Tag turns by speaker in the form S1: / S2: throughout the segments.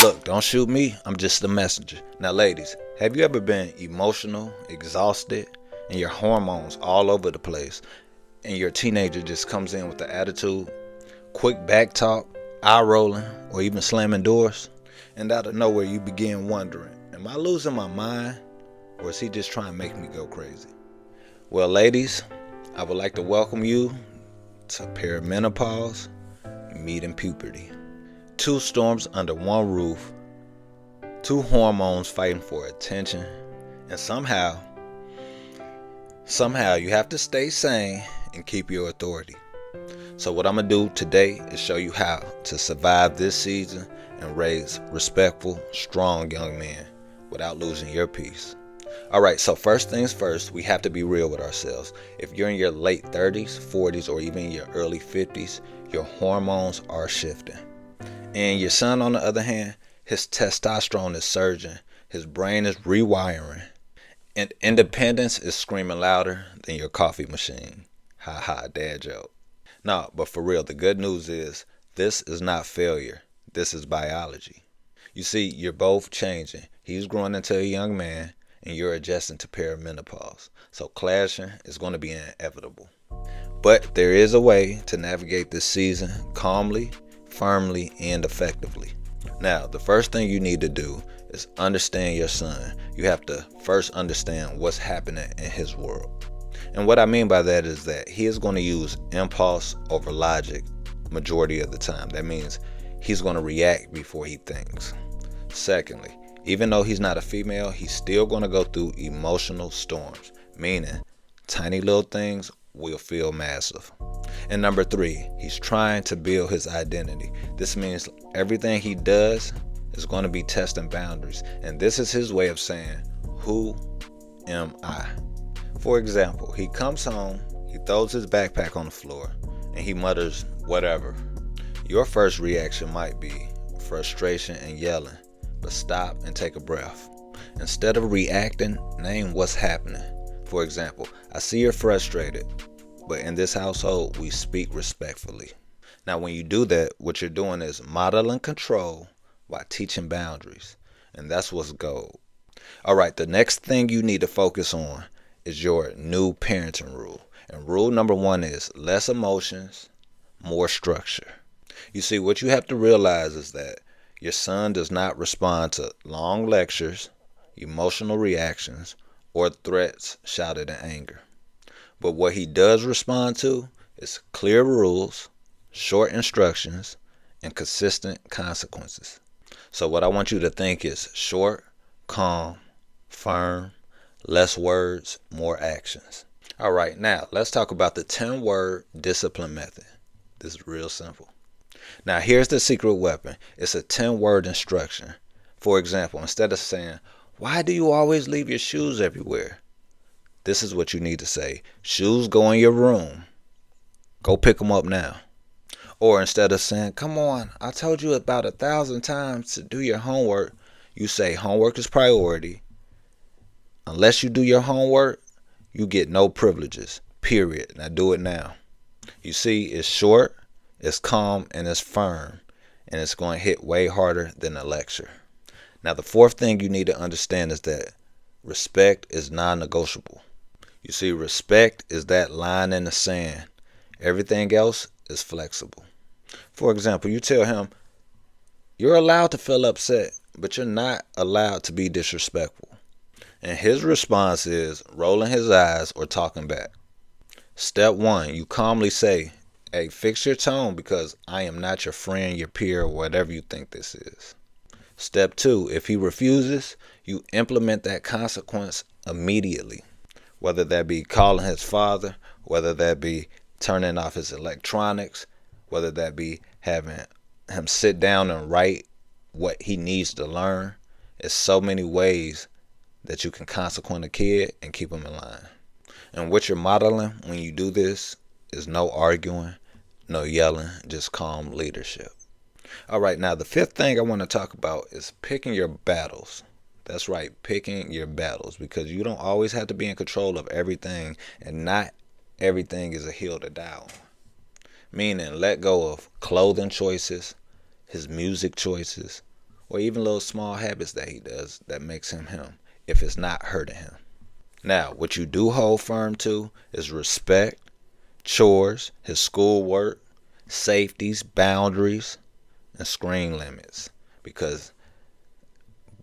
S1: Look, don't shoot me. I'm just the messenger. Now, ladies, have you ever been emotional, exhausted, and your hormones all over the place, and your teenager just comes in with the attitude, quick back talk, eye rolling, or even slamming doors? And out of nowhere, you begin wondering, am I losing my mind, or is he just trying to make me go crazy? Well, ladies, I would like to welcome you to Menopause, meeting Puberty. Two storms under one roof, two hormones fighting for attention, and somehow you have to stay sane and keep your authority. So what I'm going to do today is show you how to survive this season and raise respectful, strong young men without losing your peace. Alright, so first things first, we have to be real with ourselves. If you're in your late 30s, 40s, or even your early 50s, your hormones are shifting. And your son, on the other hand, his testosterone is surging, his brain is rewiring, and independence is screaming louder than your coffee machine. Ha ha, dad joke. No, but for real, the good news is this is not failure. This is biology. You see, you're both changing. He's growing into a young man, and you're adjusting to perimenopause. So clashing is going to be inevitable. But there is a way to navigate this season calmly, firmly, and effectively. Now, the first thing you need to do is understand your son. You have to first understand what's happening in his world. And what I mean by that is that he is going to use impulse over logic majority of the time. That means he's going to react before he thinks. Secondly, even though he's not a female, he's still going to go through emotional storms, meaning tiny little things will feel massive. And number three, he's trying to build his identity. This means everything he does is going to be testing boundaries. And this is his way of saying, who am I? For example, he comes home, he throws his backpack on the floor, and he mutters, whatever. Your first reaction might be frustration and yelling, but stop and take a breath. Instead of reacting, name what's happening. For example, I see you're frustrated, but in this household, we speak respectfully. Now, when you do that, what you're doing is modeling control while teaching boundaries. And that's what's gold. All right, the next thing you need to focus on is your new parenting rule. And rule number one is less emotions, more structure. You see, what you have to realize is that your son does not respond to long lectures, emotional reactions, or threats shouted in anger. But what he does respond to is clear rules, short instructions, and consistent consequences. So what I want you to think is short, calm, firm, less words, more actions. All right, now let's talk about the 10-word discipline method. This is real simple. Now here's the secret weapon. It's a 10-word instruction. For example, instead of saying, why do you always leave your shoes everywhere? This is what you need to say. Shoes go in your room. Go pick them up now. Or instead of saying, come on, I told you about 1,000 times to do your homework, you say homework is priority. Unless you do your homework, you get no privileges. Period. Now do it now. You see, it's short, it's calm, and it's firm. And it's going to hit way harder than a lecture. Now the fourth thing you need to understand is that respect is non-negotiable. You see, respect is that line in the sand. Everything else is flexible. For example, you tell him, you're allowed to feel upset, but you're not allowed to be disrespectful. And his response is rolling his eyes or talking back. Step one, you calmly say, hey, fix your tone because I am not your friend, your peer, or whatever you think this is. Step two, if he refuses, you implement that consequence immediately. Whether that be calling his father, whether that be turning off his electronics, whether that be having him sit down and write what he needs to learn. It's so many ways that you can consequent a kid and keep him in line. And what you're modeling when you do this is no arguing, no yelling, just calm leadership. All right, now the fifth thing I want to talk about is picking your battles. That's right, picking your battles, because you don't always have to be in control of everything, and not everything is a hill to die on. Meaning, let go of clothing choices, his music choices, or even little small habits that he does that makes him him if it's not hurting him. Now, what you do hold firm to is respect, chores, his schoolwork, safeties, boundaries, and screen limits. Because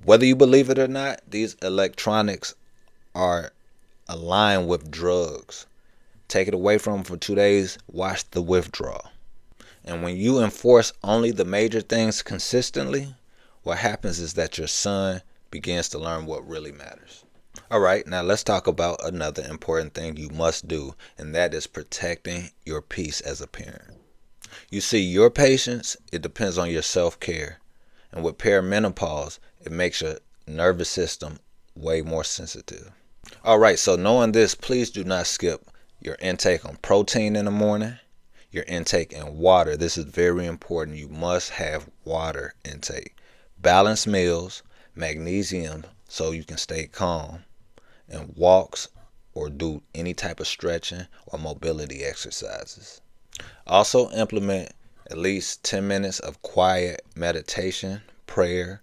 S1: whether you believe it or not, these electronics are aligned with drugs. Take it away from him for 2 days, watch the withdrawal. And when you enforce only the major things consistently, what happens is that your son begins to learn what really matters. All right, now let's talk about another important thing you must do, and that is protecting your peace as a parent. You see, your patience, it depends on your self-care. And with perimenopause, it makes your nervous system way more sensitive. All right, so knowing this, please do not skip your intake on protein in the morning, your intake in water. This is very important. You must have water intake. Balanced meals, magnesium so you can stay calm, and walks or do any type of stretching or mobility exercises. Also implement at least 10 minutes of quiet meditation, prayer,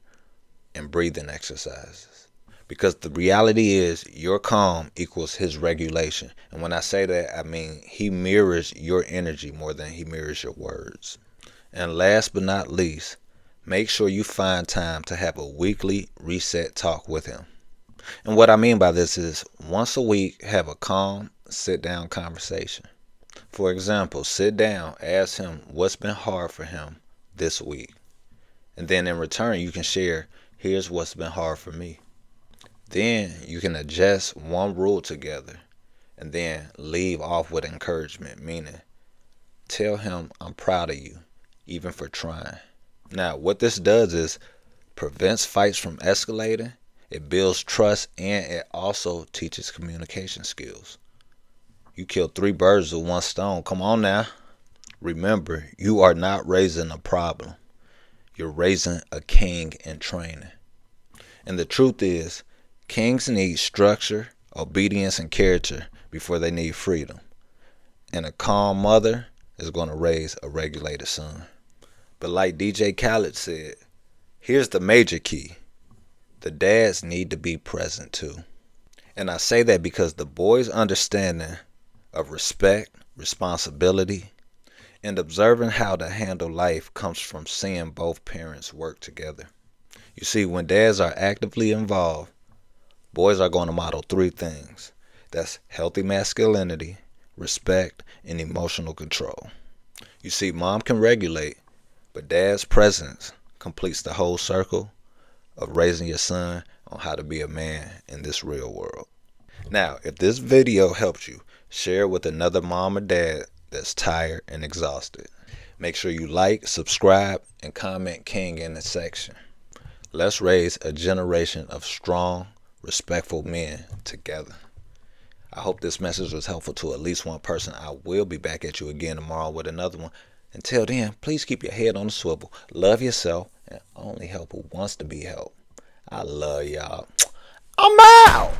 S1: and breathing exercises. Because the reality is your calm equals his regulation. And when I say that, I mean he mirrors your energy more than he mirrors your words. And last but not least, make sure you find time to have a weekly reset talk with him. And what I mean by this is once a week, have a calm, sit-down conversation. For example, sit down, ask him what's been hard for him this week. And then in return, you can share, here's what's been hard for me. Then you can adjust one rule together and then leave off with encouragement, meaning tell him I'm proud of you, even for trying. Now, what this does is prevents fights from escalating. It builds trust, and it also teaches communication skills. You kill 3 birds with 1 stone. Come on now. Remember, you are not raising a problem. You're raising a king in training. And the truth is, kings need structure, obedience, and character before they need freedom. And a calm mother is going to raise a regulated son. But like DJ Khaled said, here's the major key. The dads need to be present too. And I say that because the boy's understanding of respect, responsibility, and observing how to handle life comes from seeing both parents work together. You see, when dads are actively involved, boys are going to model 3 things. That's healthy masculinity, respect, and emotional control. You see, mom can regulate, but dad's presence completes the whole circle of raising your son on how to be a man in this real world. Now, if this video helped you, share it with another mom or dad that's tired and exhausted. Make sure you like, subscribe, and comment King in the section. Let's raise a generation of strong, respectful men together. I hope this message was helpful to at least one person. I will be back at you again tomorrow with another one. Until then, please keep your head on the swivel. Love yourself and only help who wants to be helped. I love y'all. I'm out.